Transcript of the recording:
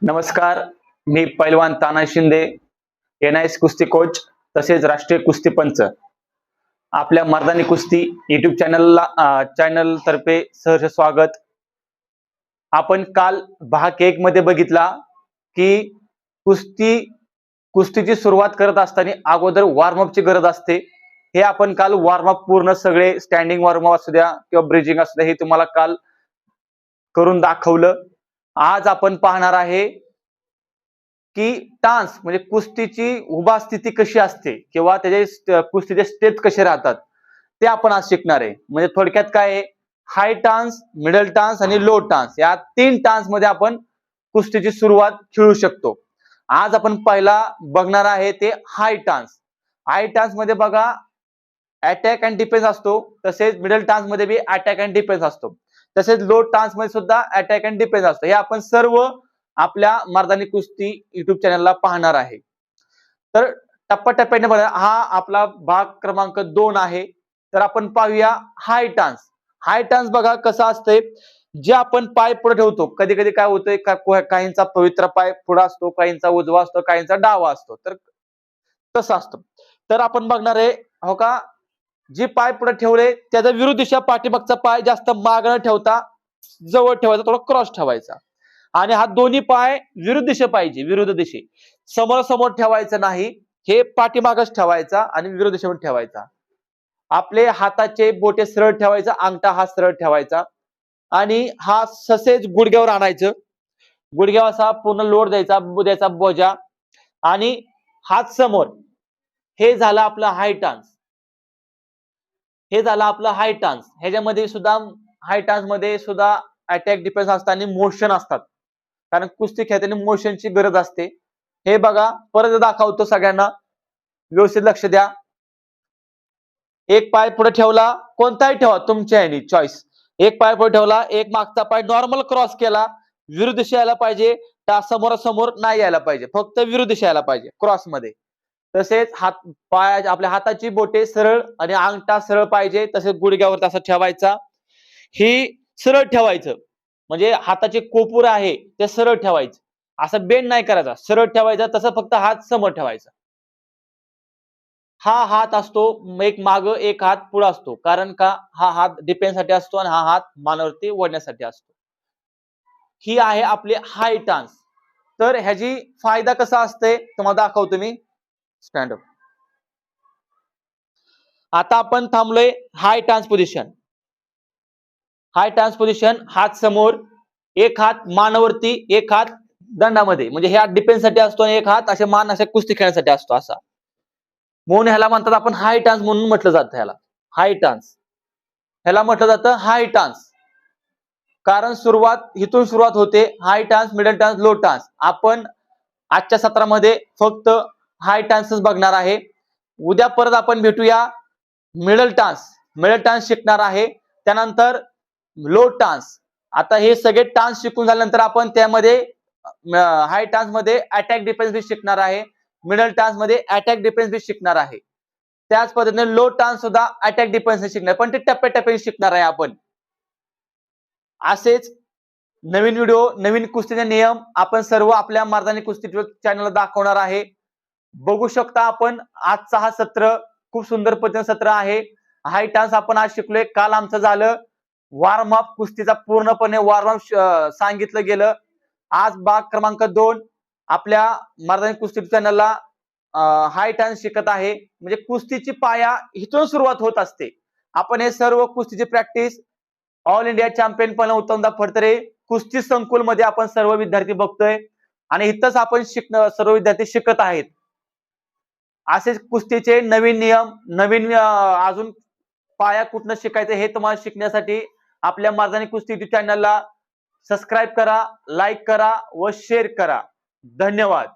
नमस्कार, मी पैलवान ताना शिंदे, NIS कुस्ती कोच तसेच राष्ट्रीय कुस्ती पंच. आपल्या मर्दानी कुस्ती YouTube चॅनल तर्फे सहर्ष स्वागत. आपण काल भाग 1 मध्ये बघितला की कुस्तीची सुरुवात करत असताना अगोदर वॉर्मअपची गरज असते. हे आपण काल वॉर्मअप पूर्ण सगळे स्टँडिंग वॉर्मअप असू द्या किंवा ब्रिजिंग असू द्या हे तुम्हाला काल करून दाखवलं. आज आपण पाहणार आहे की टान्स म्हणजे कुस्तीची उभा स्थिती कशी असते किंवा त्याचे कुस्तीचे स्टेप कसे राहतात ते आपण आज शिकणार आहे. म्हणजे थोडक्यात काय आहे, हाय टान्स, मिडल टान्स आणि लो टान्स या 3 टान्स मध्ये आपण कुस्तीची सुरुवात खेळू शकतो. आज आपण पहिला बघणार आहे ते हाय टान्स. हाय टान्स मध्ये बघा अटॅक अँड डिफेन्स असतो, तसेच मिडल टान्स मध्ये बी अटॅक अँड डिफेन्स असतो, तसेच लो टान्स मध्ये सुद्धा अटॅक अँड डिफेन्स असतो. हे आपण सर्व आपल्या मर्दानी कुस्ती YouTube चॅनलला पाहणार आहे. तर टप्प्याटप्प्याने बघा, हा आपला भाग क्रमांक 2 आहे. तर आपण पाहूया हाय टान्स. हाय टान्स बघा कसं असतंय, जे आपण पाय पुढे ठेवतो. कधी कधी काय होतंय, काहींचा पवित्र पाय पुढे असतो, काहींचा उजवा असतो, काहींचा डावा असतो. तर तसं असतं. तर आपण बघणार आहे हो का, जे पाय पुढे ठेवले त्याचा विरुद्ध दिशा, पाठीमागचा पाय जास्त मागे न ठेवता जवळ ठेवायचा, थोडा क्रॉस ठेवायचा. आणि हा दोन्ही पाय विरुद्ध दिशे पाहिजे, विरुद्ध दिशे, समोर समोर ठेवायचं नाही. हे पाठीमागच ठेवायचा आणि विरुद्ध दिशेमध्ये ठेवायचा. आपले हाताचे बोटे सरळ ठेवायचा, अंगठा हा सरळ ठेवायचा आणि हा ससेज गुडघ्यावर आणायचं. गुडघ्यावर असा पूर्ण लोड द्यायचा बोजा आणि हात समोर. हे झालं आपलं हाय टान्स. हे झालं आपलं हाय टान्स. ह्याच्यामध्ये सुद्धा हाय टान्स मध्ये सुद्धा अटॅक डिफेन्स असतात आणि मोशन असतात, कारण कुस्ती खेळताना मोशनची गरज असते. हे बघा, परत दाखवतो सगळ्यांना, व्यवस्थित लक्ष द्या. एक पाय पुढे ठेवला, कोणताही ठेवा तुमच्या ह्यानी चॉईस. एक पाय पुढे ठेवला, एक मागचा पाय नॉर्मल क्रॉस केला, विरुद्ध दिशा यायला पाहिजे, समोरासमोर नाही यायला पाहिजे, फक्त विरुद्ध दिशा यायला पाहिजे क्रॉस मध्ये. तसेच पाय, आपल्या हाताची बोटे सरळ आणि अंगठा सरळ पाहिजे, तसेच गुडघ्यावर असं ठेवायचा. ही सरळ ठेवायचं, म्हणजे हाताचे कोपूर आहे ते सरळ ठेवायचं, असं बेंड नाही करायचा, सरळ ठेवायचा. तसं फक्त हात समोर ठेवायचा. हा हात असतो एक माग, एक हात पुढे असतो, कारण का हा हात डिफेन्स साठी असतो आणि हा हात मानावरती ओढण्यासाठी असतो. ही आहे आपले हाय टान्स. तर ह्याची फायदा कसा असते तुम्हाला दाखवतो मी. Stand up. आता आपण थांबलोय हाय टान्स पोझिशन. हाय टान्स पोझिशन, हात समोर, एक हात मानावरती, एक हात दंडामध्ये, म्हणजे हे हात डिफेन्स साठी असतो आणि एक हात असे मान असे कुस्ती खेळण्यासाठी असतो. असा म्हणून ह्याला म्हणतात आपण हाय टान्स, म्हणून म्हटलं जातं ह्याला हाय टान्स. ह्याला म्हटलं जातं हाय टान्स कारण इथून सुरुवात होते. हाय टान्स, मिडल टान्स, लो टान्स. आपण आजच्या सत्रामध्ये फक्त हाय टान्सच बघणार आहे. उद्या परत आपण भेटूया, मिडल टान्स शिकणार आहे, त्यानंतर लो टान्स. आता हे सगळे टान्स शिकून झाल्यानंतर आपण त्यामध्ये हाय टान्स मध्ये अटॅक डिफेन्स बी शिकणार आहे, मिडल टान्स मध्ये अटॅक डिफेन्स बी शिकणार आहे. त्याच पद्धतीने लो टान्स सुद्धा अटॅक डिफेन्स शिकणार, पण ते टप्प्याटप्प्याने शिकणार आहे आपण. असेच नवीन व्हिडिओ, नवीन कुस्तीचे नियम आपण सर्व आपल्या मर्दानी कुस्ती चॅनलला दाखवणार आहे. बघू शकता आपण. आजचा हा सत्र खूप सुंदर पद्धतीने सत्र आहे. हाय टान्स आपण आज शिकलोय. काल आमचं झालं वॉर्मअप, कुस्तीचा पूर्णपणे वॉर्मअप सांगितलं गेलं. आज भाग क्रमांक 2 आपल्या मर्दानी कुस्ती चॅनलला हाय टान्स शिकत आहे. म्हणजे कुस्तीची पाया इथून सुरुवात होत असते. आपण हे सर्व कुस्तीची प्रॅक्टिस ऑल इंडिया चॅम्पियन पण उत्तमदा फडतरे कुस्ती संकुल मध्ये आपण सर्व विद्यार्थी बघतोय आणि इथंच आपण सर्व विद्यार्थी शिकत आहेत. असेच कुस्तीचे नवीन नियम, नवीन अजून पाया कुठनं शिकायचं हे तुम्हाला शिकण्यासाठी आपल्या मर्दानी कुस्ती चॅनलला सबस्क्राईब करा, लाईक करा व शेअर करा. धन्यवाद.